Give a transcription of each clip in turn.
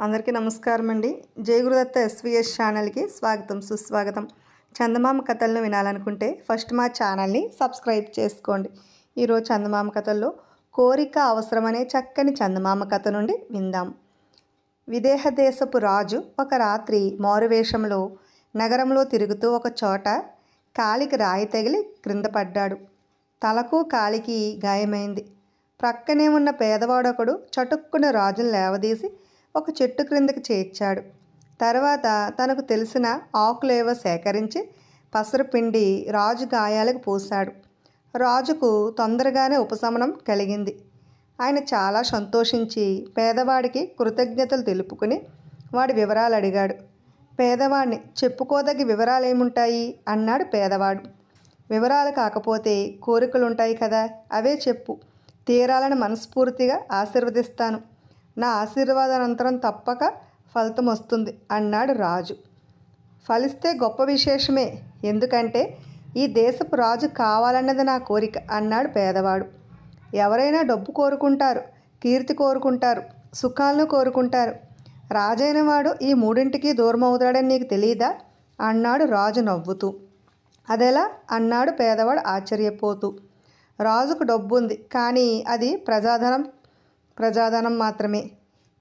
అందరికీ నమస్కారం అండి. జై గురుదత్త ఎస్వీఎస్ ఛానల్కి స్వాగతం సుస్వాగతం. చందమామ కథలను వినాలనుకుంటే ఫస్ట్ మా ఛానల్ని సబ్స్క్రైబ్ చేసుకోండి. ఈరోజు చందమామ కథల్లో కోరిక అవసరమనే చక్కని చందమామ కథ నుండి విందాం. విదేహ దేశపు రాజు ఒక రాత్రి మారువేషంలో నగరంలో తిరుగుతూ ఒక చోట కాలికి రాయి తగిలి క్రింద పడ్డాడు. తలకు కాలికి గాయమైంది. ప్రక్కనే ఉన్న పేదవాడొకడు చటుక్కున రాజును లేవదీసి ఒక చెట్టు క్రిందకి చేర్చాడు. తర్వాత తనకు తెలిసిన ఆకులేవో సేకరించి పసరు పిండి రాజు గాయాలకు పూశాడు. రాజుకు తొందరగానే ఉపశమనం కలిగింది. ఆయన చాలా సంతోషించి పేదవాడికి కృతజ్ఞతలు తెలుపుకుని వాడి వివరాలు అడిగాడు. పేదవాడిని చెప్పుకోదగ్గ వివరాలు ఏముంటాయి అన్నాడు పేదవాడు. వివరాలు కాకపోతే కోరికలుంటాయి కదా, అవే చెప్పు, తీరాలని మనస్ఫూర్తిగా ఆశీర్వదిస్తాను. నా ఆశీర్వాదానంతరం తప్పక ఫలితం వస్తుంది అన్నాడు రాజు. ఫలిస్తే గొప్ప విశేషమే, ఎందుకంటే ఈ దేశపు రాజు కావాలన్నది నా కోరిక అన్నాడు పేదవాడు. ఎవరైనా డబ్బు కోరుకుంటారు, కీర్తి కోరుకుంటారు, సుఖాలను కోరుకుంటారు. రాజైన వాడు ఈ మూడింటికి దూరం అవుతాడని నీకు తెలియదా అన్నాడు రాజు నవ్వుతూ. అదెలా అన్నాడు పేదవాడు ఆశ్చర్యపోతూ. రాజుకు డబ్బు ఉంది, కానీ అది ప్రజాధనం మాత్రమే.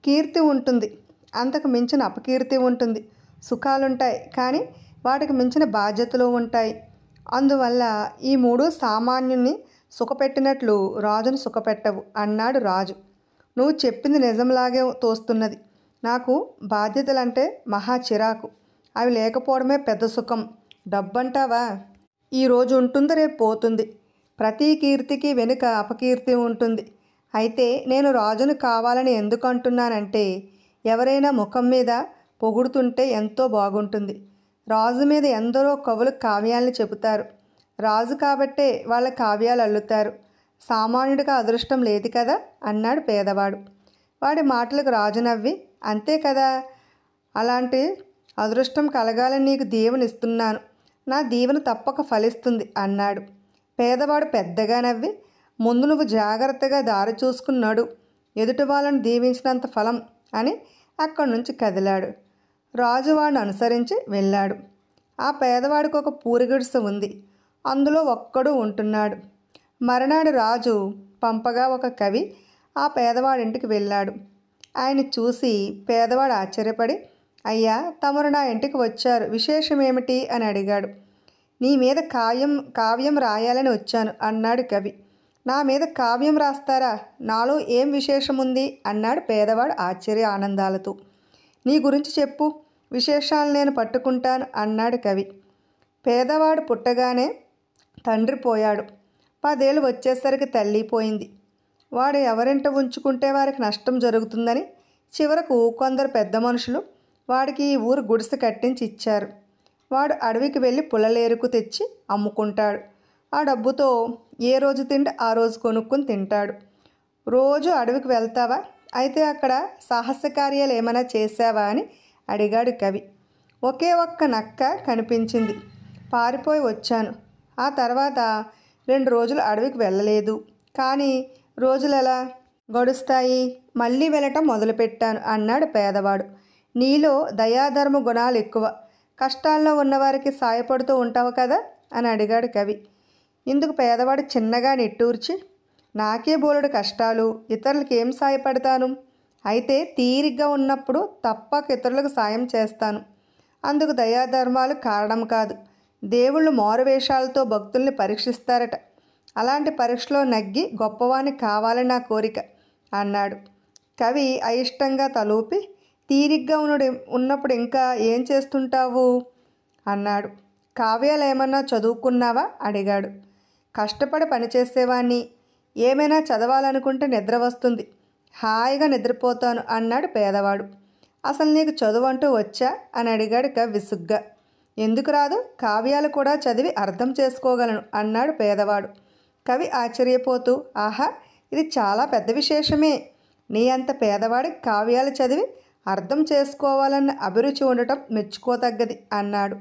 కీర్తి ఉంటుంది, అంతకు మించిన అపకీర్తి ఉంటుంది. సుఖాలుంటాయి, కానీ వాటికి మించిన బాధ్యతలు ఉంటాయి. అందువల్ల ఈ మూడు సామాన్యుని సుఖపెట్టినట్లు రాజును సుఖపెట్టవు అన్నాడు రాజు. నువ్వు చెప్పింది నిజంలాగే తోస్తున్నది. నాకు బాధ్యతలంటే మహా చిరాకు. అవి లేకపోవడమే పెద్ద సుఖం. డబ్బంటావా, ఈరోజు ఉంటుంది, రేపు పోతుంది. ప్రతి కీర్తికి వెనుక అపకీర్తి ఉంటుంది. అయితే నేను రాజును కావాలని ఎందుకు అంటున్నానంటే, ఎవరైనా ముఖం మీద పొగుడుతుంటే ఎంతో బాగుంటుంది. రాజు మీద ఎందరో కవులు కావ్యాలను చెబుతారు. రాజు కాబట్టే వాళ్ళ కావ్యాలు అల్లుతారు. సామాన్యుడిగా అదృష్టం లేదు కదా అన్నాడు పేదవాడు. వాడి మాటలకు రాజు నవ్వి, అంతే కదా, అలాంటి అదృష్టం కలగాలని నీకు దీవెనిస్తున్నాను. నా దీవెన తప్పక ఫలిస్తుంది అన్నాడు. పేదవాడు పెద్దగా నవ్వి, ముందు నువ్వు జాగ్రత్తగా దారి చూసుకున్నాడు, ఎదుటి వాళ్ళని దీవించినంత ఫలం అని అక్కడి నుంచి కదిలాడు. రాజు వాడిని అనుసరించి వెళ్ళాడు. ఆ పేదవాడికి ఒక పూరిగుడిసె ఉంది. అందులో ఒక్కడు ఉంటున్నాడు. మరునాడు రాజు పంపగా ఒక కవి ఆ పేదవాడింటికి వెళ్ళాడు. ఆయన చూసి పేదవాడు ఆశ్చర్యపడి, అయ్యా, తమరు నా ఇంటికి వచ్చారు, విశేషమేమిటి అని అడిగాడు. నీ మీద కావ్యం రాయాలని వచ్చాను అన్నాడు కవి. నా మీద కావ్యం రాస్తారా? నాలో ఏం విశేషముంది అన్నాడు పేదవాడు ఆశ్చర్య ఆనందాలతో. నీ గురించి చెప్పు, విశేషాలు నేను పట్టుకుంటాను అన్నాడు కవి. పేదవాడు పుట్టగానే తండ్రి పోయాడు. 10 ఏళ్ళు వచ్చేసరికి తల్లి పోయింది. వాడు ఎవరింట ఉంచుకుంటే వారికి నష్టం జరుగుతుందని చివరకు కొందరు పెద్ద మనుషులు వాడికి ఈ ఊరు గుడిసె కట్టించి ఇచ్చారు. వాడు అడవికి వెళ్ళి పుల్లలేరుకు తెచ్చి అమ్ముకుంటాడు. ఆ డబ్బుతో ఏ రోజు తిండి ఆ రోజు కొనుక్కుని తింటాడు. రోజు అడవికి వెళ్తావా? అయితే అక్కడ సాహస కార్యాలు ఏమైనా చేసావా అని అడిగాడు కవి. ఒకే ఒక్క నక్క కనిపించింది, పారిపోయి వచ్చాను. ఆ తర్వాత 2 రోజులు అడవికి వెళ్ళలేదు. కానీ రోజులు ఎలా గడుస్తాయి, మళ్ళీ వెళ్ళటం మొదలుపెట్టాను అన్నాడు పేదవాడు. నీలో దయాధర్మ గుణాలు ఎక్కువ, కష్టాల్లో ఉన్నవారికి సాయపడుతూ ఉంటావు కదా అని అడిగాడు కవి. ఇందుకు పేదవాడు చిన్నగా నిట్టూర్చి, నాకే బోలెడు కష్టాలు, ఇతరులకు ఏం సాయపడతాను? అయితే తీరిగ్గా ఉన్నప్పుడు తప్పక ఇతరులకు సాయం చేస్తాను. అందుకు దయాధర్మాలు కారణం కాదు. దేవుళ్ళు మారువేషాలతో భక్తుల్ని పరీక్షిస్తారట. అలాంటి పరీక్షలో నగ్గి గొప్పవాణ్ణి కావాలని నా కోరిక అన్నాడు. కవి అయిష్టంగా తలూపి, తీరిగ్గా ఉన్నప్పుడు ఇంకా ఏం చేస్తుంటావు అన్నాడు. కావ్యాలు ఏమన్నా చదువుకున్నావా అడిగాడు. కష్టపడి పనిచేసేవాణ్ణి, ఏమైనా చదవాలనుకుంటే నిద్ర వస్తుంది, హాయిగా నిద్రపోతాను అన్నాడు పేదవాడు. అసలు నీకు చదువు అంటూ వచ్చా అని అడిగాడు కవి విసుగ్గా. ఎందుకు రాదు, కావ్యాలు కూడా చదివి అర్థం చేసుకోగలను అన్నాడు పేదవాడు. కవి ఆశ్చర్యపోతూ, ఆహా, ఇది చాలా పెద్ద విశేషమే. నీ అంత పేదవాడికి కావ్యాలు చదివి అర్థం చేసుకోవాలన్న అభిరుచి ఉండటం మెచ్చుకోతగ్గది అన్నాడు.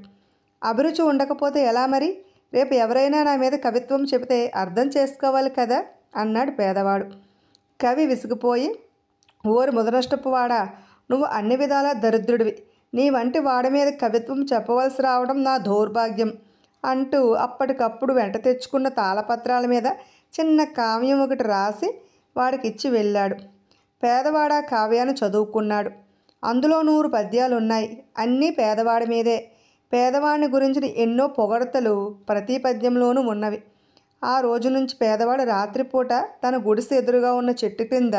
అభిరుచి ఉండకపోతే ఎలా మరి? రేపు ఎవరైనా నా మీద కవిత్వం చెబితే అర్థం చేసుకోవాలి కదా అన్నాడు పేదవాడు. కవి విసిగిపోయి, ఓరి ముదనష్టపు వాడా, నువ్వు అన్ని విధాలా దరిద్రుడివి. నీ వంటి వాడి మీద కవిత్వం చెప్పవలసి రావడం నా దౌర్భాగ్యం అంటూ అప్పటికప్పుడు వెంట తెచ్చుకున్న తాళపత్రాల మీద చిన్న కావ్యం ఒకటి రాసి వాడికి ఇచ్చి వెళ్ళాడు. పేదవాడ కావ్యాన్ని చదువుకున్నాడు. అందులో 100 పద్యాలున్నాయి. అన్నీ పేదవాడి మీదే. పేదవాడిని గురించిన ఎన్నో పొగడతలు ప్రతి పద్యంలోనూ ఉన్నవి. ఆ రోజు నుంచి పేదవాడు రాత్రిపూట తన గుడిసె ఎదురుగా ఉన్న చెట్టు కింద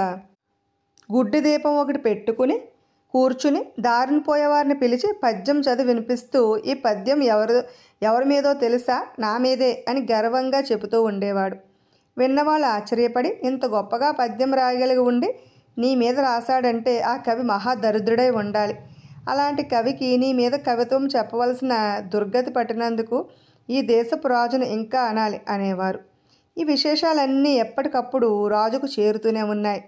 గుడ్డి దీపం ఒకటి పెట్టుకుని కూర్చుని దారిన పోయేవారిని పిలిచి పద్యం చదివి వినిపిస్తూ, ఈ పద్యం ఎవరి మీదో తెలుసా? నా మీదే అని గర్వంగా చెబుతూ ఉండేవాడు. విన్నవాళ్ళు ఆశ్చర్యపడి, ఇంత గొప్పగా పద్యం రాయగలిగి ఉండి నీ మీద రాశాడంటే ఆ కవి మహాదరిద్రుడై ఉండాలి. అలాంటి కవికి నీ మీద కవిత్వం చెప్పవలసిన దుర్గతి పట్టినందుకు ఈ దేశపు రాజును ఇంకా అనాలి అనేవారు. ఈ విశేషాలన్నీ ఎప్పటికప్పుడు రాజుకు చేరుతూనే ఉన్నాయి.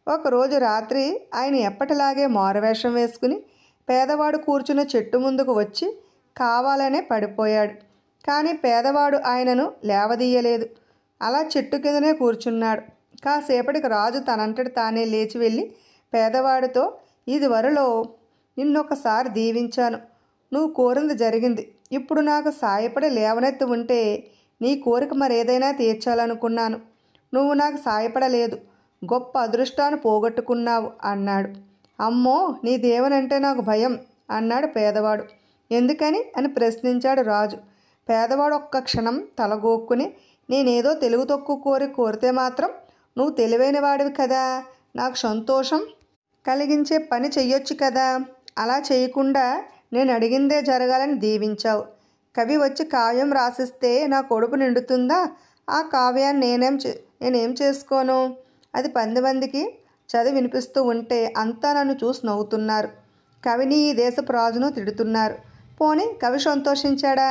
ఒకరోజు రాత్రి ఆయన ఎప్పటిలాగే మారువేషం వేసుకుని పేదవాడు కూర్చున్న చెట్టు ముందుకు వచ్చి కావాలనే పడిపోయాడు. కానీ పేదవాడు ఆయనను లేవదీయలేదు. అలా చెట్టు కిందనే కూర్చున్నాడు. కాసేపటికి రాజు తనంతటి తానే లేచి వెళ్ళి పేదవాడితో, ఇదివరలో నిన్నొకసారి దీవించాను. నువ్వు కోరింది జరిగింది. ఇప్పుడు నాకు సాయపడి లేవనెత్తి ఉంటే నీ కోరిక మరేదైనా తీర్చాలనుకున్నాను. నువ్వు నాకు సాయపడలేదు. గొప్ప అదృష్టాన్ని పోగొట్టుకున్నావు అన్నాడు. అమ్మో, నీ దేవునంటే నాకు భయం అన్నాడు పేదవాడు. ఎందుకని అని ప్రశ్నించాడు రాజు. పేదవాడు ఒక్క క్షణం తలగోక్కుని, నేనేదో తెలుగు తక్కువ కోరితే మాత్రం నువ్వు తెలివైన వాడివి కదా, నాకు సంతోషం కలిగించే పని చెయ్యొచ్చు కదా, అలా చేయకుండా నేను అడిగిందే జరగాలని దీవించావు. కవి వచ్చి కావ్యం రాసిస్తే నా కొడుకు నిండుతుందా? ఆ కావ్యాన్ని నేనేం చేసుకోను? అది 10 మందికి చదివి వినిపిస్తూ ఉంటే అంతా నన్ను చూసి నవ్వుతున్నారు. కవిని ఈ దేశపు రాజును తిడుతున్నారు. పోనీ కవి సంతోషించాడా?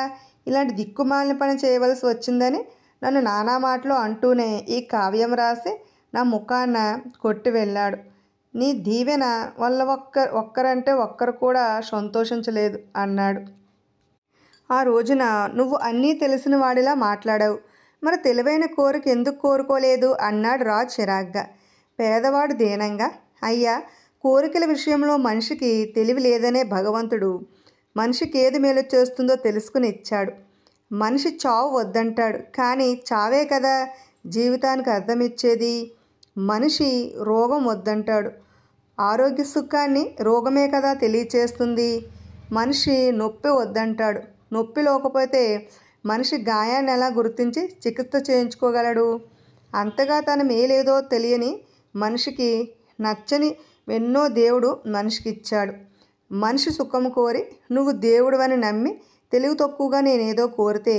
ఇలాంటి దిక్కుమాలిన పని చేయవలసి వచ్చిందని నన్ను నానా మాటలు అంటూనే ఈ కావ్యం రాసి నా ముఖాన కొట్టి వెళ్ళాడు. నీ దీవెన వల్ల ఒక్కరంటే ఒక్కరు కూడా సంతోషించలేదు అన్నాడు. ఆ రోజున నువ్వు అన్నీ తెలిసిన వాడిలా మాట్లాడావు. మరి తెలివైన కోరిక ఎందుకు కోరుకోలేదు అన్నాడు రాజు చిరాగ్గా. పేదవాడు దీనంగా, అయ్యా, కోరికల విషయంలో మనిషికి తెలివి లేదనే భగవంతుడు మనిషికి ఏది మేలు చేస్తుందో తెలుసుకుని ఇచ్చాడు. మనిషి చావు వద్దంటాడు, కానీ చావే కదా జీవితానికి అర్థమిచ్చేది. మనిషి రోగం వద్దంటాడు, ఆరోగ్య సుఖాన్ని రోగమే కదా తెలియచేస్తుంది. మనిషి నొప్పి వద్దంటాడు, నొప్పి లేకపోతే మనిషి గాయాన్ని ఎలా గుర్తించి చికిత్స చేయించుకోగలడు? అంతగా తన మేలేదో తెలియని మనిషికి నచ్చని ఎన్నో దేవుడు మనిషికి ఇచ్చాడు. మనిషి సుఖం కోరి నువ్వు దేవుడివని నమ్మి తెలివి తక్కువగా నేనేదో కోరితే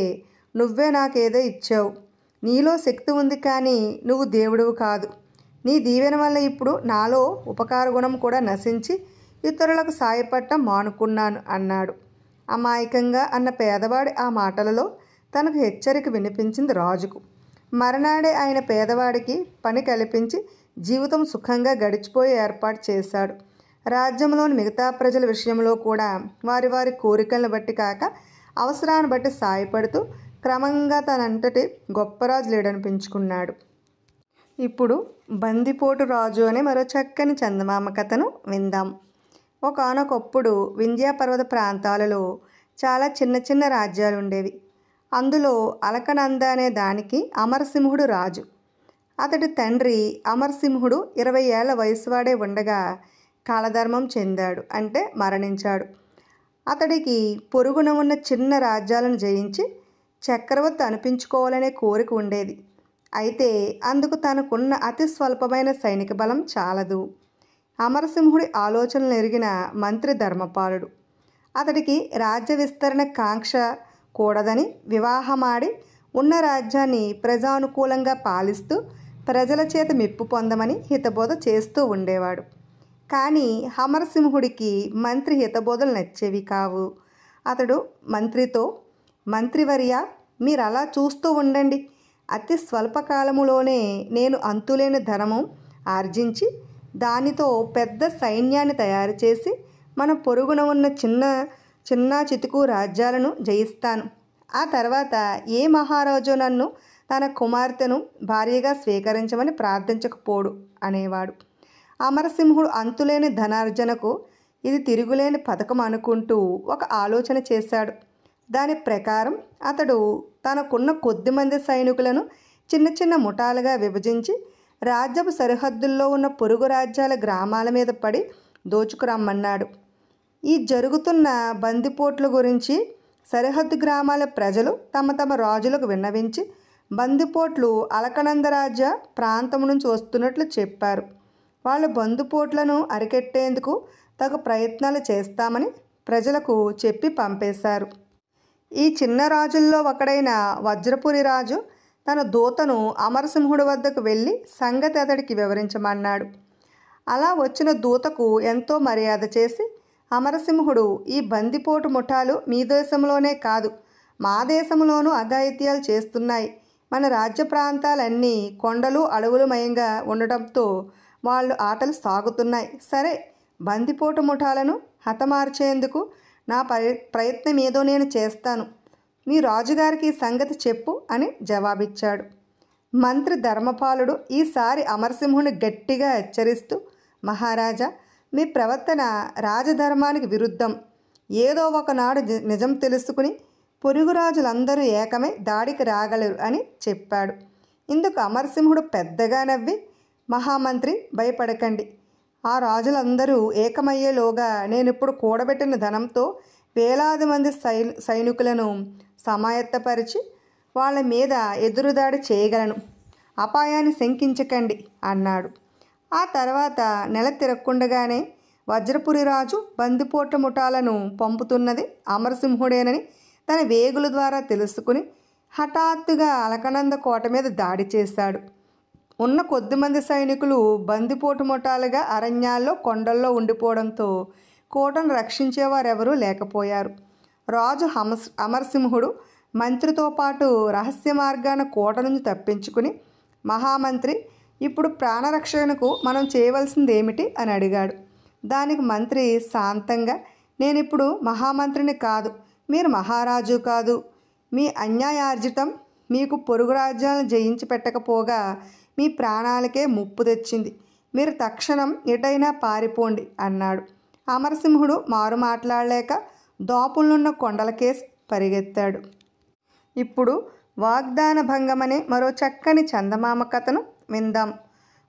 నువ్వే నాకేదో ఇచ్చావు. నీలో శక్తి ఉంది, కానీ నువ్వు దేవుడివి కాదు. నీ దీవెన వల్ల ఇప్పుడు నాలో ఉపకార గుణం కూడా నశించి ఇతరులకు సాయపడటం మానుకున్నాను అన్నాడు. అమాయకంగా అన్న పేదవాడి ఆ మాటలలో తనకు హెచ్చరిక వినిపించింది రాజుకు. మరనాడే ఆయన పేదవాడికి పని కల్పించి జీవితం సుఖంగా గడిచిపోయే ఏర్పాటు చేశాడు. రాజ్యంలోని మిగతా ప్రజల విషయంలో కూడా వారి వారి కోరికలను బట్టి కాక అవసరాన్ని బట్టి సాయపడుతూ క్రమంగా తనంతటి గొప్పరాజు లేడనిపించుకున్నాడు. ఇప్పుడు బందిపోటు రాజు అనే మరో చక్కని చందమామ కథను విందాం. ఒకానొకప్పుడు వింధ్యా పర్వత ప్రాంతాలలో చాలా చిన్న చిన్న రాజ్యాలు ఉండేవి. అందులో అలకనంద అనే దానికి అమరసింహుడు రాజు. అతడి తండ్రి అమరసింహుడు 20 ఏళ్ల వయసువాడే ఉండగా కాలధర్మం చెందాడు, అంటే మరణించాడు. అతడికి పొరుగున ఉన్న చిన్న రాజ్యాలను జయించి చక్రవర్తి అనిపించుకోవాలనే కోరిక ఉండేది. అయితే అందుకు తనకున్న అతి స్వల్పమైన సైనిక బలం చాలదు. అమరసింహుడి ఆలోచనలు ఎరిగిన మంత్రి ధర్మపాలుడు అతడికి రాజ్య విస్తరణ కాంక్ష కూడదని వివాహమాడి ఉన్న రాజ్యాన్ని ప్రజానుకూలంగా పాలిస్తూ ప్రజల చేత మెప్పు పొందమని హితబోధ చేస్తూ ఉండేవాడు. కానీ అమరసింహుడికి మంత్రి హితబోధలు నచ్చేవి కావు. అతడు మంత్రితో, మంత్రివర్య, మీరు అలా చూస్తూ ఉండండి. అతి స్వల్పకాలములోనే నేను అంతులేని ధనము ఆర్జించి దానితో పెద్ద సైన్యాన్ని తయారు చేసి మన పొరుగున ఉన్న చిన్న చితుకు రాజ్యాలను జయిస్తాను. ఆ తర్వాత ఏ మహారాజు నన్ను తన కుమార్తెను భార్యగా స్వీకరించమని ప్రార్థించకపోడు అనేవాడు. అమరసింహుడు అంతులేని ధనార్జనకు ఇది తిరుగులేని పథకం అనుకుంటూ ఒక ఆలోచన చేశాడు. దాని ప్రకారం అతడు తనకున్న కొద్దిమంది సైనికులను చిన్న చిన్న ముఠాలుగా విభజించి రాజ్యపు సరిహద్దుల్లో ఉన్న పొరుగు రాజ్యాల గ్రామాల మీద పడి దోచుకురమ్మన్నాడు. ఈ జరుగుతున్న బందిపోట్ల గురించి సరిహద్దు గ్రామాల ప్రజలు తమ తమ రాజులకు విన్నవించి బందిపోట్లు అలకనంద రాజ్య ప్రాంతం నుంచి వస్తున్నట్లు చెప్పారు. వాళ్ళు బందిపోట్లను అరికెట్టేందుకు తగు ప్రయత్నాలు చేస్తామని ప్రజలకు చెప్పి పంపేశారు. ఈ చిన్న రాజుల్లో ఒకడైన వజ్రపురి రాజు తన దూతను అమరసింహుడి వద్దకు వెళ్ళి సంగతి అతడికి వివరించమన్నాడు. అలా వచ్చిన దూతకు ఎంతో మర్యాద చేసి అమరసింహుడు, ఈ బందిపోటు ముఠాలు మీ దేశంలోనే కాదు మా దేశంలోనూ అఘాయిత్యాలు చేస్తున్నాయి. మన రాజ్య ప్రాంతాలన్నీ కొండలు అడవులమయంగా ఉండటంతో వాళ్ళు ఆటలు సాగుతున్నాయి. సరే, బందిపోటు ముఠాలను హతమార్చేందుకు నా ప్రయత్నం ఏదో నేను చేస్తాను. నీ రాజుగారికి ఈ సంగతి చెప్పు అని జవాబిచ్చాడు. మంత్రి ధర్మపాలుడు ఈసారి అమరసింహుని గట్టిగా హెచ్చరిస్తూ, మహారాజా, మీ ప్రవర్తన రాజధర్మానికి విరుద్ధం. ఏదో ఒకనాడు నిజం తెలుసుకుని పొరుగు రాజులందరూ ఏకమై దాడికి రాగలరు అని చెప్పాడు. ఇందుకు అమరసింహుడు పెద్దగా నవ్వి, మహామంత్రి, భయపడకండి. ఆ రాజులందరూ ఏకమయ్యేలోగా నేనిప్పుడు కూడబెట్టిన ధనంతో వేలాది మంది సైనికులను సమాయత్తపరిచి వాళ్ళ మీద ఎదురుదాడి చేయగలను. అపాయాన్ని శంకించకండి అన్నాడు. ఆ తర్వాత నెల తిరగకుండగానే వజ్రపురి రాజు బందిపోట్ల ముఠాలను పంపుతున్నది అమరసింహుడేనని తన వేగుల ద్వారా తెలుసుకుని హఠాత్తుగా అలకనంద కోట మీద దాడి చేశాడు. ఉన్న కొద్దిమంది సైనికులు బందిపోటు ముఠాలుగా అరణ్యాల్లో కొండల్లో ఉండిపోవడంతో కోటను రక్షించేవారెవరూ లేకపోయారు. రాజు అమరసింహుడు మంత్రితో పాటు రహస్య మార్గాన కోట నుంచి తప్పించుకుని, మహామంత్రి, ఇప్పుడు ప్రాణరక్షణకు మనం చేయవలసింది ఏమిటి అని అడిగాడు. దానికి మంత్రి శాంతంగా, నేనిప్పుడు మహామంత్రిని కాదు, మీరు మహారాజు కాదు. మీ అన్యాయార్జితం మీకు పొరుగు రాజ్యాలను జయించి పెట్టకపోగా మీ ప్రాణాలకే ముప్పు తెచ్చింది. మీరు తక్షణం ఎటైనా పారిపోండి అన్నాడు. అమరసింహుడు మారు మాట్లాడలేక దోపులున్న కొండలకేసి పరిగెత్తాడు. ఇప్పుడు వాగ్దాన భంగమనే మరో చక్కని చందమామ కథను విందాం.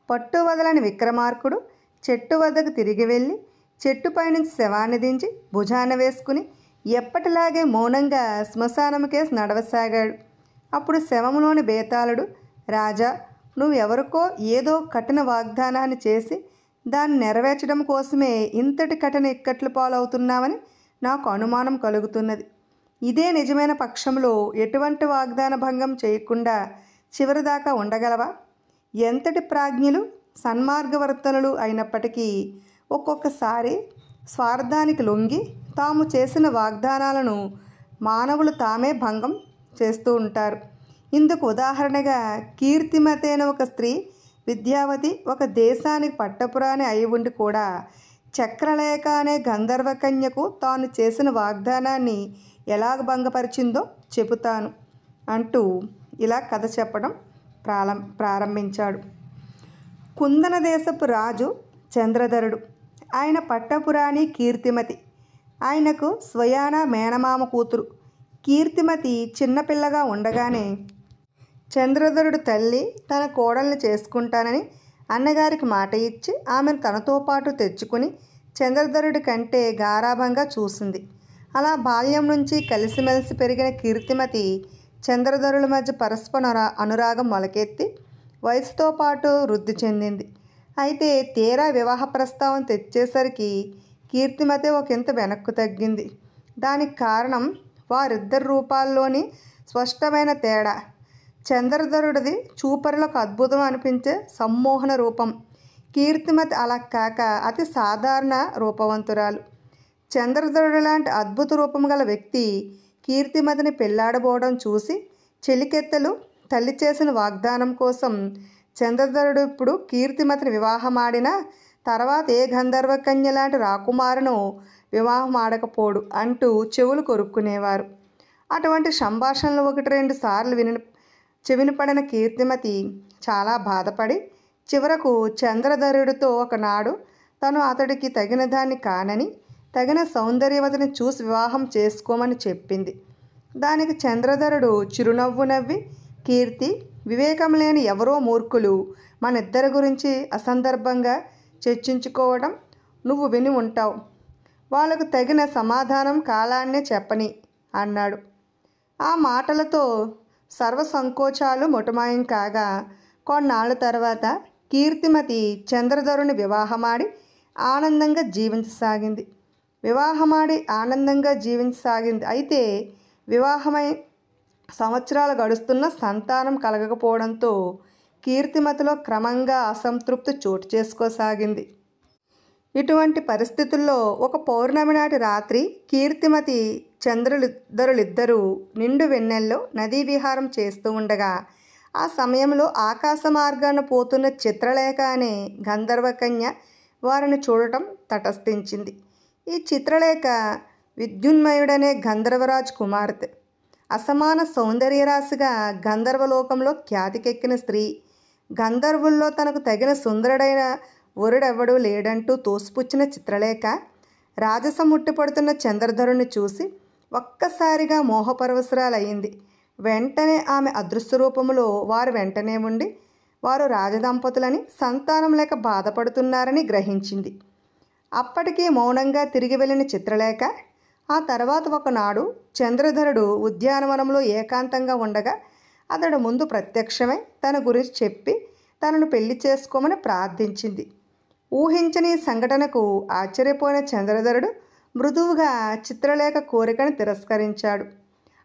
పట్టు వదలని విక్రమార్కుడు చెట్టు వద్దకు తిరిగి వెళ్ళి చెట్టుపై నుంచి శవాన్ని దించి భుజాన వేసుకుని ఎప్పటిలాగే మౌనంగా శ్మశానం కేసి నడవసాగాడు. అప్పుడు శవంలోని బేతాళుడు, రాజా, నువ్వెవరికో ఏదో కఠిన వాగ్దానాన్ని చేసి దాన్ని నెరవేర్చడం కోసమే ఇంతటి కఠిన ఇక్కట్లు పాలవుతున్నావని నాకు అనుమానం కలుగుతున్నది. ఇదే నిజమైన పక్షంలో ఎటువంటి వాగ్దాన భంగం చేయకుండా చివరిదాకా ఉండగలవా? ఎంతటి ప్రాజ్ఞులు, సన్మార్గవర్తనులు అయినప్పటికీ ఒక్కొక్కసారి స్వార్థానికి లొంగి తాము చేసిన వాగ్దానాలను మానవులు తామే భంగం చేస్తూ ఉంటారు. ఇందుకు ఉదాహరణగా కీర్తిమతి అనే ఒక స్త్రీ, విద్యావతి, ఒక దేశానికి పట్టపురాణి అయి ఉండి కూడా చక్రలేఖ అనే గంధర్వకన్యకు తాను చేసిన వాగ్దానాన్ని ఎలాగ భంగపరిచిందో చెబుతాను అంటూ ఇలా కథ చెప్పడం ప్రారంభించాడు. కుందన దేశపు రాజు చంద్రధరుడు. ఆయన పట్టపురాణి కీర్తిమతి. ఆయనకు స్వయాన మేనమామ కూతురు. కీర్తిమతి చిన్నపిల్లగా ఉండగానే చంద్రధరుడు తల్లి తన కోడల్ని చేసుకుంటానని అన్నగారికి మాట ఇచ్చి ఆమెను తనతో పాటు తెచ్చుకుని చంద్రధరుడి కంటే గారాభంగా చూసింది. అలా బాల్యం నుంచి కలిసిమెలిసి పెరిగిన కీర్తిమతి చంద్రధరుల మధ్య పరస్పర అనురాగం మొలకెత్తి వయసుతో పాటు వృద్ధి చెందింది. అయితే తీరా వివాహ ప్రస్తావన తెచ్చేసరికి కీర్తిమతి ఒకంత వెనక్కు తగ్గింది. దానికి కారణం వారిద్దరి రూపాల్లోని స్పష్టమైన తేడా. చంద్రధరుడిది చూపరులకు అద్భుతం అనిపించే సమ్మోహన రూపం. కీర్తిమతి అలా కాక అతి సాధారణ రూపవంతురాలు. చంద్రధరుడు లాంటి అద్భుత రూపం గల వ్యక్తి కీర్తిమతిని పెళ్లాడబోవడం చూసి చెలికెత్తెలు తల్లి చేసిన వాగ్దానం కోసం చంద్రధరుడు ఇప్పుడు కీర్తిమతిని వివాహమాడిన తర్వాత ఏ గంధర్వకన్య లాంటి రాకుమారును వివాహం ఆడకపోడు అంటూ చెవులు కొరుక్కునేవారు. అటువంటి సంభాషణలు 1-2 సార్లు చెవిన పడిన కీర్తిమతి చాలా బాధపడి చివరకు చంద్రధరుడితో ఒకనాడు తను అతడికి తగిన దాన్ని కానని, తగిన సౌందర్యవతిని చూసి వివాహం చేసుకోమని చెప్పింది. దానికి చంద్రధరుడు చిరునవ్వు నవ్వి, కీర్తి, వివేకం లేని ఎవరో మూర్ఖులు మనిద్దరి గురించి అసందర్భంగా చర్చించుకోవడం నువ్వు విని ఉంటావు. వాళ్ళకు తగిన సమాధానం కాలాన్నే చెప్పని అన్నాడు. ఆ మాటలతో సర్వ సంకోచాలు మొటమాయం కాగా కొన్నాళ్ళ తర్వాత కీర్తిమతి చంద్రధరుని వివాహమాడి ఆనందంగా జీవించసాగింది. అయితే వివాహమై సంవత్సరాలు గడుస్తున్న సంతానం కలగకపోవడంతో కీర్తిమతిలో క్రమంగా అసంతృప్తి చోటు చేసుకోసాగింది. ఇటువంటి పరిస్థితుల్లో ఒక పౌర్ణమి నాటి రాత్రి కీర్తిమతి చంద్రధరులిద్దరూ నిండు వెన్నెల్లో నదీ విహారం చేస్తూ ఉండగా ఆ సమయంలో ఆకాశ మార్గాన పోతున్న చిత్రలేఖ అనే గంధర్వకన్య వారిని చూడటం తటస్థించింది. ఈ చిత్రలేఖ విద్యున్మయుడనే గంధర్వరాజు కుమార్తె. అసమాన సౌందర్యరాశిగా గంధర్వలోకంలో ఖ్యాతికెక్కిన స్త్రీ. గంధర్వుల్లో తనకు తగిన సుందరుడైన వరుడెవ్వడూ లేడంటూ తోసిపుచ్చిన చిత్రలేఖ రాజసం ముట్టిపడుతున్న చంద్రధరుని చూసి ఒక్కసారిగా మోహపరవశురాలయ్యింది. వెంటనే ఆమె అదృశ్య రూపంలో వారు వెంటనే ఉండి వారు రాజదంపతులని, సంతానం లేక బాధపడుతున్నారని గ్రహించింది. అప్పటికీ మౌనంగా తిరిగి వెళ్ళిన చిత్రలేఖ ఆ తర్వాత ఒకనాడు చంద్రధరుడు ఉద్యానవనంలో ఏకాంతంగా ఉండగా అతడు ముందు ప్రత్యక్షమై తన గురించి చెప్పి తనను పెళ్లి చేసుకోమని ప్రార్థించింది. ఊహించని సంఘటనకు ఆశ్చర్యపోయిన చంద్రధరుడు మృదువుగా చిత్రలేఖ కోరికను తిరస్కరించాడు.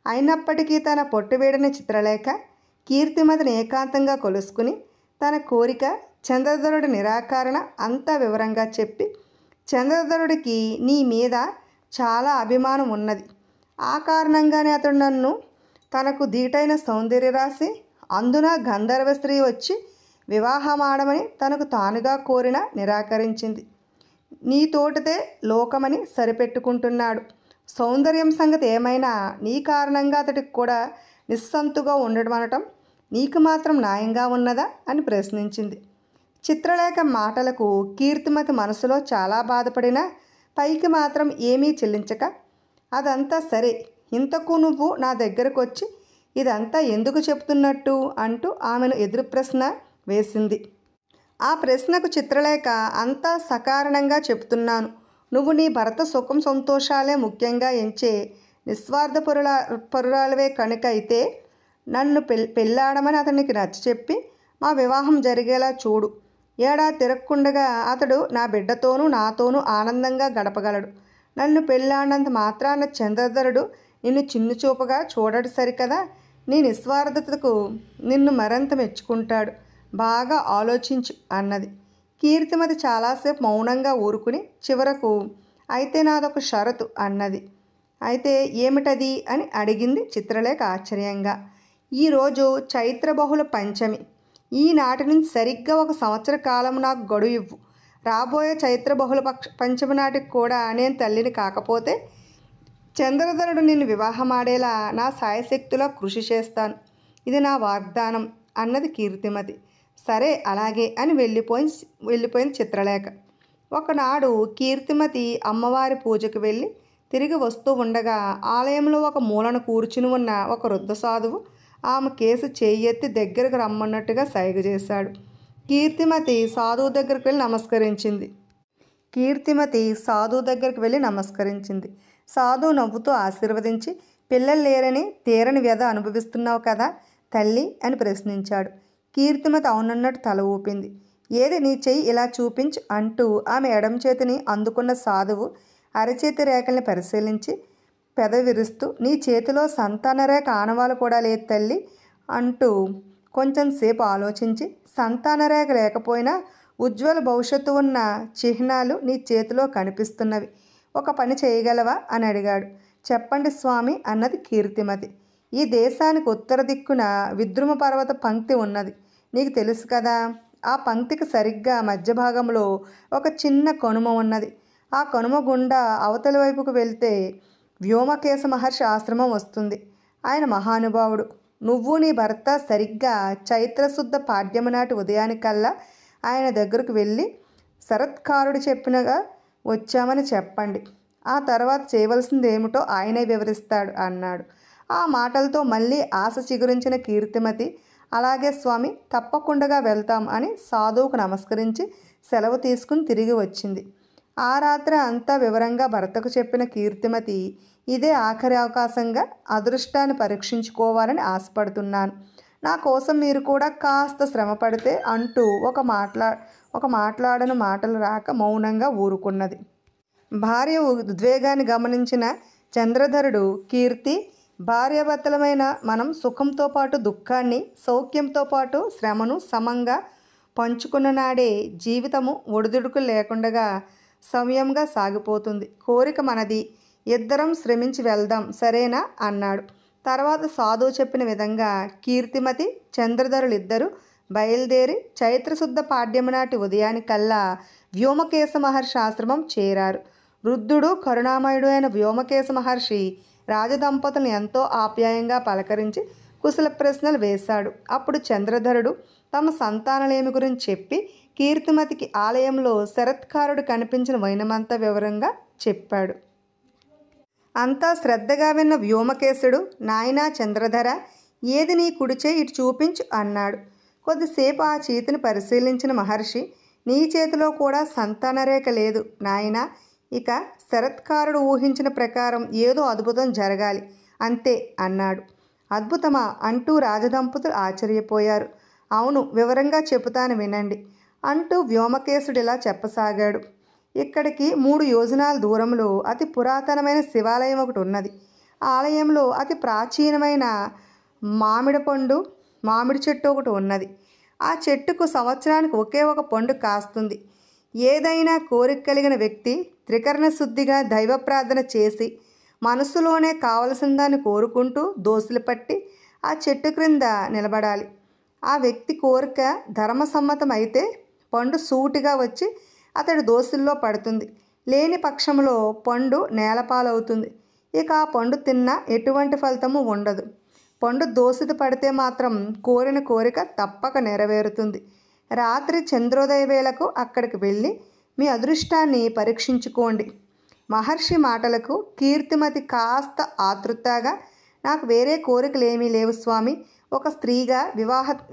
అయినప్పటికీ తన పొట్టువేడిన చిత్రలేఖ కీర్తిమతిని ఏకాంతంగా కొలుసుకుని తన కోరిక, చంద్రధరుడి నిరాకరణ అంతా వివరంగా చెప్పి, చంద్రధరుడికి నీ మీద చాలా అభిమానం ఉన్నది, ఆ కారణంగానే అతడు నన్ను తనకు ధీటైన సౌందర్యరాశి, అందున గంధర్వ స్త్రీ వచ్చి వివాహమాడమని తనకు తానుగా కోరినా నిరాకరించింది. నీతోటితే లోకమని సరిపెట్టుకుంటున్నాడు. సౌందర్యం సంగతి ఏమైనా నీ కారణంగా అతడికి కూడా నిస్సంతుగా ఉండడం అనటం నీకు మాత్రం న్యాయంగా ఉన్నదా అని ప్రశ్నించింది. చిత్రలేఖ మాటలకు కీర్తిమతి మనసులో చాలా బాధపడినా పైకి మాత్రం ఏమీ చెల్లించక, అదంతా సరే, ఇంతకు నువ్వు నా దగ్గరకు వచ్చి ఇదంతా ఎందుకు చెప్తున్నట్టు అంటూ ఆమెను ఎదురు ప్రశ్న వేసింది. ఆ ప్రశ్నకు చిత్రలేఖ అంతా సకారణంగా చెప్తున్నాను. నువ్వు నీ భర్త సుఖం సంతోషాలే ముఖ్యంగా ఎంచే నిస్వార్థ పరురాలవే కనుక అయితే నన్ను పెళ్ళాడమని అతనికి నచ్చచెప్పి మా వివాహం జరిగేలా చూడు. ఏడాది తిరగకుండగా అతడు నా బిడ్డతోనూ నాతోనూ ఆనందంగా గడపగలడు. నన్ను పెళ్ళాడినంత మాత్రాన చంద్రధరుడు నిన్ను చిన్నుచూపుగా చూడడు సరికదా. నీ నిస్వార్థతకు నిన్ను మరింత మెచ్చుకుంటాడు. బాగా ఆలోచించు అన్నది. కీర్తిమతి చాలాసేపు మౌనంగా ఊరుకుని చివరకు అయితే నాదొక షరతు అన్నది. అయితే ఏమిటది అని అడిగింది చిత్రలేఖ ఆశ్చర్యంగా. ఈరోజు చైత్ర బహుళ పంచమి. ఈనాటి నుంచి సరిగ్గా 1 సంవత్సర కాలం నాకు గడువు ఇవ్వు. రాబోయే చైత్ర బహుళ పంచమి నాటికి కూడా నేను తల్లిని కాకపోతే చంద్రధరుడు నిన్ను వివాహమాడేలా నా సాయశక్తిలో కృషి చేస్తాను. ఇది నా వాగ్దానం అన్నది కీర్తిమతి. సరే అలాగే అని వెళ్ళిపోయింది చిత్రలేఖ. ఒకనాడు కీర్తిమతి అమ్మవారి పూజకు వెళ్ళి తిరిగి వస్తూ ఉండగా ఆలయంలో ఒక మూలన కూర్చుని ఉన్న ఒక వృద్ధ సాధువు ఆమె కేసు చేయెత్తి దగ్గరకు రమ్మన్నట్టుగా సైగ చేశాడు. కీర్తిమతి సాధువు దగ్గరికి వెళ్ళి నమస్కరించింది. సాధువు నవ్వుతూ ఆశీర్వదించి, పిల్లలు లేరని తీరని వ్యధ అనుభవిస్తున్నావు కదా తల్లి అని ప్రశ్నించాడు. కీర్తిమతి అవునన్నట్టు తల ఊపింది. ఏది నీ చెయ్యి ఇలా చూపించు అంటూ ఆమె ఎడమ చేతిని అందుకున్న సాధువు అరచేతి రేఖల్ని పరిశీలించి పెదవి విరుస్తూ, నీ చేతిలో సంతాన రేఖ ఆనవాలు కూడా లేదు తల్లి అంటూ కొంచెంసేపు ఆలోచించి, సంతాన రేఖ లేకపోయినా ఉజ్వల భవిష్యత్తు ఉన్న చిహ్నాలు నీ చేతిలో కనిపిస్తున్నవి. ఒక పని చేయగలవా అని అడిగాడు. చెప్పండి స్వామి అన్నది కీర్తిమతి. ఈ దేశానికి ఉత్తర దిక్కున విద్రుమ పర్వత పంక్తి ఉన్నది, నీకు తెలుసు కదా. ఆ పంక్తికి సరిగ్గా మధ్య భాగంలో ఒక చిన్న కనుమ ఉన్నది. ఆ కనుమ గుండా అవతలి వైపుకు వెళ్తే వ్యోమకేశ మహర్షి ఆశ్రమం వస్తుంది. ఆయన మహానుభావుడు. నువ్వు నీ భర్త సరిగ్గా చైత్రశుద్ధ పాడ్యము నాటి ఉదయానికల్లా ఆయన దగ్గరకు వెళ్ళి శరత్కారుడు చెప్పినగా వచ్చామని చెప్పండి. ఆ తర్వాత చేయవలసింది ఏమిటో ఆయనే వివరిస్తాడు అన్నాడు. ఆ మాటలతో మళ్ళీ ఆశ చిగురించిన కీర్తిమతి అలాగే స్వామి, తప్పకుండా వెళ్తాం అని సాధువుకు నమస్కరించి సెలవు తీసుకుని తిరిగి వచ్చింది. ఆ రాత్రి అంతా వివరంగా భర్తకు చెప్పిన కీర్తిమతి ఇదే ఆఖరి అవకాశంగా అదృష్టాన్ని పరీక్షించుకోవాలని ఆశపడుతున్నాను. నా కోసం మీరు కూడా కాస్త శ్రమ పడితే అంటూ ఒక మాట్లాడని మాటలు రాక మౌనంగా ఊరుకున్నది. భార్య ఉద్వేగాన్ని గమనించిన చంద్రధరుడు, కీర్తి, భార్యాభర్తలమైన మనం సుఖంతో పాటు దుఃఖాన్ని, సౌఖ్యంతో పాటు శ్రమను సమంగా పంచుకున్న నాడే జీవితము ఒడిదుడుకులు లేకుండా సవ్యంగా సాగిపోతుంది. కోరిక మనది, ఇద్దరం శ్రమించి వెళ్దాం, సరేనా అన్నాడు. తర్వాత సాధువు చెప్పిన విధంగా కీర్తిమతి, చంద్రధరులిద్దరూ బయలుదేరి చైత్రశుద్ధ పాడ్యమి నాటి ఉదయానికల్లా వ్యోమకేశ మహర్షి ఆశ్రమం చేరారు. వృద్ధుడు, కరుణామయుడు అయిన వ్యోమకేశ మహర్షి రాజదంపతులను ఎంతో ఆప్యాయంగా పలకరించి కుశల ప్రశ్నలు వేశాడు. అప్పుడు చంద్రధరుడు తమ సంతానలేమి గురించి చెప్పి కీర్తిమతికి ఆలయంలో శరత్కారుడు కనిపించిన వైనమంతా వివరంగా చెప్పాడు. అంతా శ్రద్ధగా విన్న వ్యోమకేశుడు, నాయనా చంద్రధర, ఏది నీ కుడిచే ఇటు చూపించు అన్నాడు. కొద్దిసేపు ఆ చేతిని పరిశీలించిన మహర్షి, నీ చేతిలో కూడా సంతానరేఖ లేదు నాయనా. ఇక శరత్కారుడు ఊహించిన ప్రకారం ఏదో అద్భుతం జరగాలి అంతే అన్నాడు. అద్భుతమా అంటూ రాజదంపతులు ఆశ్చర్యపోయారు. అవును, వివరంగా చెబుతాను వినండి అంటూ వ్యోమకేశుడు ఇలా చెప్పసాగాడు. ఇక్కడికి 3 యోజనాల దూరంలో అతి పురాతనమైన శివాలయం ఒకటి ఉన్నది. ఆలయంలో అతి ప్రాచీనమైన మామిడి చెట్టు ఒకటి ఉన్నది. ఆ చెట్టుకు సంవత్సరానికి ఒకే ఒక పండు కాస్తుంది. ఏదైనా కోరిక కలిగిన వ్యక్తి త్రికరణ శుద్ధిగా దైవ ప్రార్థన చేసి మనసులోనే కావలసిన దాన్ని కోరుకుంటూ దోసులు పట్టి ఆ చెట్టు క్రింద నిలబడాలి. ఆ వ్యక్తి కోరిక ధర్మసమ్మతం అయితే పండు సూటిగా వచ్చి అతడి దోసుల్లో పడుతుంది. లేని పక్షంలో పండు నేలపాలవుతుంది. ఇక ఆ పండు తిన్నా ఎటువంటి ఫలితము ఉండదు. పండు దోసిత పడితే మాత్రం కోరిన కోరిక తప్పక నెరవేరుతుంది. రాత్రి చంద్రోదయ వేళకు అక్కడికి వెళ్ళి మీ అదృష్టాన్ని పరీక్షించుకోండి. మహర్షి మాటలకు కీర్తిమతి కాస్త ఆతృతగా, నాకు వేరే కోరికలు ఏమీ లేవు స్వామి, ఒక స్త్రీగా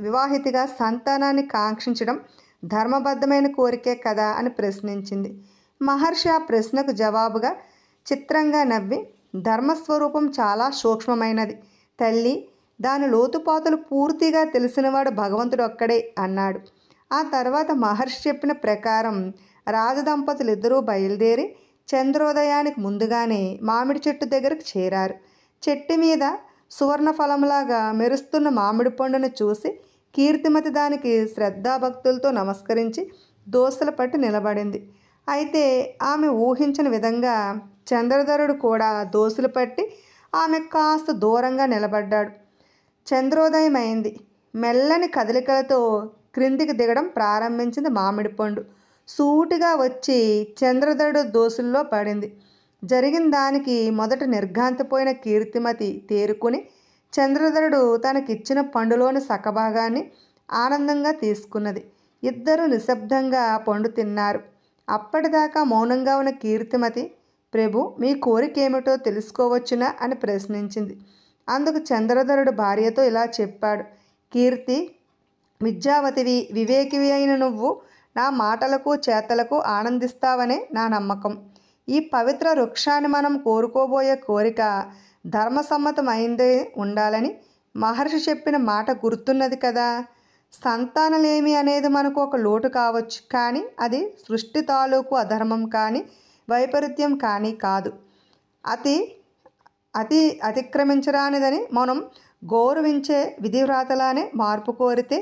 వివాహితిగా సంతానాన్ని కాంక్షించడం ధర్మబద్ధమైన కోరికే కదా అని ప్రశ్నించింది. మహర్షి ఆ ప్రశ్నకు జవాబుగా చిత్రంగా నవ్వి, ధర్మస్వరూపం చాలా సూక్ష్మమైనది తల్లి, దాని లోతుపాతులు పూర్తిగా తెలిసినవాడు భగవంతుడు ఒక్కడే అన్నాడు. ఆ తర్వాత మహర్షి చెప్పిన ప్రకారం రాజదంపతులిద్దరూ బయలుదేరి చంద్రోదయానికి ముందుగానే మామిడి చెట్టు దగ్గరకు చేరారు. చెట్టు మీద సువర్ణ ఫలంలాగా మెరుస్తున్న మామిడి పండును చూసి కీర్తిమతి దానికి శ్రద్ధాభక్తులతో నమస్కరించి దోసలు పట్టి నిలబడింది. అయితే ఆమె ఊహించిన విధంగా చంద్రధరుడు కూడా దోసలు పట్టి ఆమె కాస్త దూరంగా నిలబడ్డాడు. చంద్రోదయం అయింది. మెల్లని కదలికలతో క్రిందికి దిగడం ప్రారంభించింది మామిడి పండు. సూటిగా వచ్చి చంద్రధరుడు దోసుల్లో పడింది. జరిగిన దానికి మొదట నిర్ఘాంతపోయిన కీర్తిమతి తేరుకుని చంద్రధరుడు తనకిచ్చిన పండులోని సగభాగాన్ని ఆనందంగా తీసుకున్నది. ఇద్దరు నిశ్శబ్దంగా పండు తిన్నారు. అప్పటిదాకా మౌనంగా ఉన్న కీర్తిమతి, ప్రభు, మీ కోరిక ఏమిటో తెలుసుకోవచ్చునా అని ప్రశ్నించింది. అందుకు చంద్రధరుడు భార్యతో ఇలా చెప్పాడు. కీర్తి, విద్యావతివి, వివేకివి అయిన నువ్వు నా మాటలకు చేతలకు ఆనందిస్తావనే నా నమ్మకం. ఈ పవిత్ర వృక్షాన్ని మనం కోరుకోబోయే కోరిక ధర్మసమ్మతమైందే ఉండాలని మహర్షి చెప్పిన మాట గుర్తున్నది కదా. సంతానలేమి అనేది మనకు ఒక లోటు కావచ్చు, కానీ అది సృష్టి తాలూకు అధర్మం కానీ వైపరీత్యం కానీ కాదు. అతిక్రమించరానిదని మనం గౌరవించే విధివ్రాతలానే మార్పు కోరితే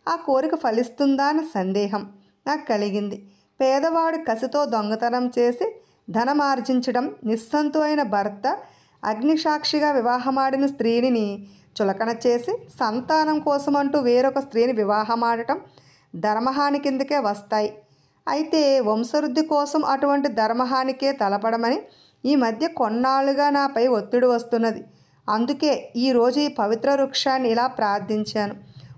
ఆ కోరిక ఫలిస్తుందా అన్న సందేహం నాకు కలిగింది. పేదవాడు కసితో దొంగతనం చేసి ధనమార్జించడం, నిస్సంతు అయిన భర్త అగ్నిసాక్షిగా వివాహమాడిన స్త్రీని చులకన చేసి సంతానం కోసమంటూ వేరొక స్త్రీని వివాహమాడటం ధర్మహాని కిందకే వస్తాయి. అయితే వంశవృద్ధి కోసం అటువంటి ధర్మహానికే తలపడమని ఈ మధ్య కొన్నాళ్ళుగా నాపై ఒత్తిడి వస్తున్నది. అందుకే ఈరోజు ఈ పవిత్ర వృక్షాన్ని ఇలా ప్రార్థించాను.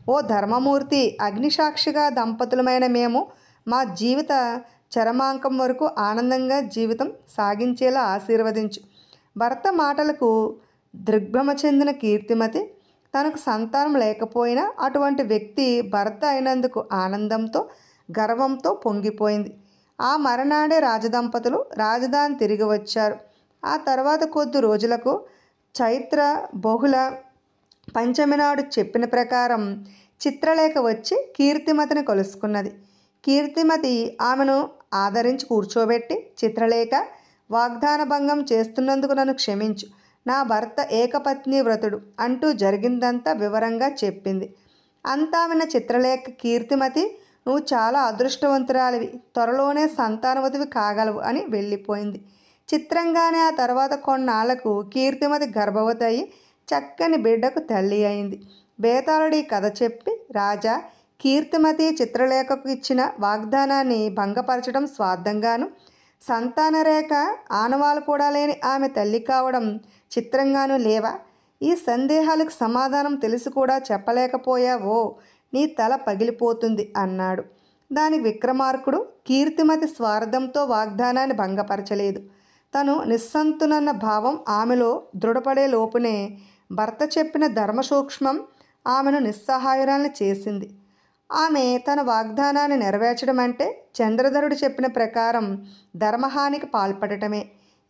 ఓ ధర్మమూర్తి, అగ్నిసాక్షిగా దంపతులమైన మేము మా జీవిత చరమాంకం వరకు ఆనందంగా జీవితం సాగించేలా ఆశీర్వదించు. భర్త మాటలకు దిగ్భ్రమ చెందిన కీర్తిమతి తనకు సంతానం లేకపోయినా అటువంటి వ్యక్తి భర్త అయినందుకు ఆనందంతో గర్వంతో పొంగిపోయింది. ఆ మరనాడే రాజదంపతులు రాజధాని తిరిగి వచ్చారు. ఆ తర్వాత కొద్ది రోజులకు చైత్ర బహుళ పంచమి నాడు చెప్పిన ప్రకారం చిత్రలేఖ వచ్చి కీర్తిమతిని కలుసుకున్నది. కీర్తిమతి ఆమెను ఆదరించి కూర్చోబెట్టి, చిత్రలేఖ, వాగ్దాన భంగం చేస్తున్నందుకు నన్ను క్షమించు. నా భర్త ఏకపత్ని వ్రతుడు అంటూ జరిగిందంతా వివరంగా చెప్పింది. అంతా విన్న చిత్రలేఖ, కీర్తిమతి, నువ్వు చాలా అదృష్టవంతురాలివి, త్వరలోనే సంతానవతివి కాగలవు అని వెళ్ళిపోయింది. చిత్రంగానే ఆ తర్వాత కొన్నాళ్లకు కీర్తిమతి గర్భవతి అయి చక్కని బిడ్డకు తల్లి అయింది. బేతాళుడి కథ చెప్పి, రాజా, కీర్తిమతి చిత్రలేఖకు ఇచ్చిన వాగ్దానాన్ని భంగపరచడం స్వార్థంగాను, సంతానరేఖ ఆనవాలు కూడా లేని ఆమె తల్లి కావడం చిత్రంగాను లేవా? ఈ సందేహాలకు సమాధానం తెలిసి కూడా చెప్పలేకపోయావో నీ తల పగిలిపోతుంది అన్నాడు. దానికి విక్రమార్కుడు, కీర్తిమతి స్వార్థంతో వాగ్దానాన్ని భంగపరచలేదు. తను నిస్సంతునన్న భావం ఆమెలో దృఢపడే లోపునే భర్త చెప్పిన ధర్మ సూక్ష్మం ఆమెను నిస్సహాయురాల్ని చేసింది. ఆమె తన వాగ్దానాన్ని నెరవేర్చడం అంటే చంద్రధరుడు చెప్పిన ప్రకారం ధర్మహానికి పాల్పడటమే.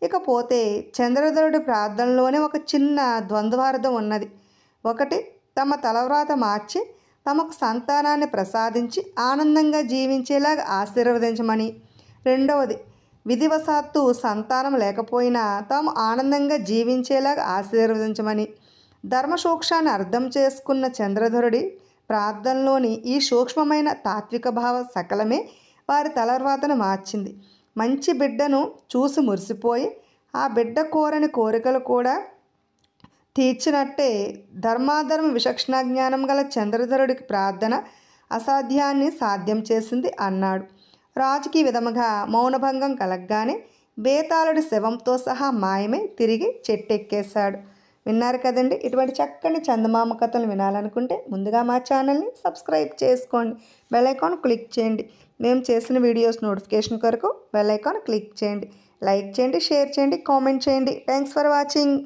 ఇకపోతే చంద్రధరుడి ప్రార్థనలోనే ఒక చిన్న ద్వంద్వార్థం ఉన్నది. ఒకటి, తమ తలవ్రాత మార్చి తమకు సంతానాన్ని ప్రసాదించి ఆనందంగా జీవించేలాగా ఆశీర్వదించమని. రెండవది, విధివశాత్తు సంతానం లేకపోయినా తాము ఆనందంగా జీవించేలాగా ఆశీర్వదించమని. ధర్మసూక్ష్మాన్ని అర్థం చేసుకున్న చంద్రధరుడి ప్రార్థనలోని ఈ సూక్ష్మమైన తాత్విక భావ సకలమే వారి తలవ్రాతను మార్చింది. మంచి బిడ్డను చూసి మురిసిపోయి ఆ బిడ్డ కోరని కోరికలు కూడా తీర్చినట్టే ధర్మాధర్మ విచక్షణ జ్ఞానం గల చంద్రధరుడికి ప్రార్థన అసాధ్యాన్ని సాధ్యం చేసింది అన్నాడు. రాజుకి ఈ విధముగా మౌనభంగం కలగగానే బేతాళుడి శవంతో సహా మాయమై తిరిగి చెట్టెక్కేశాడు. విన్నారు కదండి. ఇటువంటి చక్కని చందమామ కథలు వినాలనుకుంటే ముందుగా మా ఛానల్ని సబ్స్క్రైబ్ చేసుకోండి. బెల్ ఐకాన్ క్లిక్ చేయండి. మేము చేసిన వీడియోస్ నోటిఫికేషన్ కొరకు బెల్ ఐకాన్ క్లిక్ చేయండి. లైక్ చేయండి, షేర్ చేయండి, కామెంట్ చేయండి. Thanks for watching.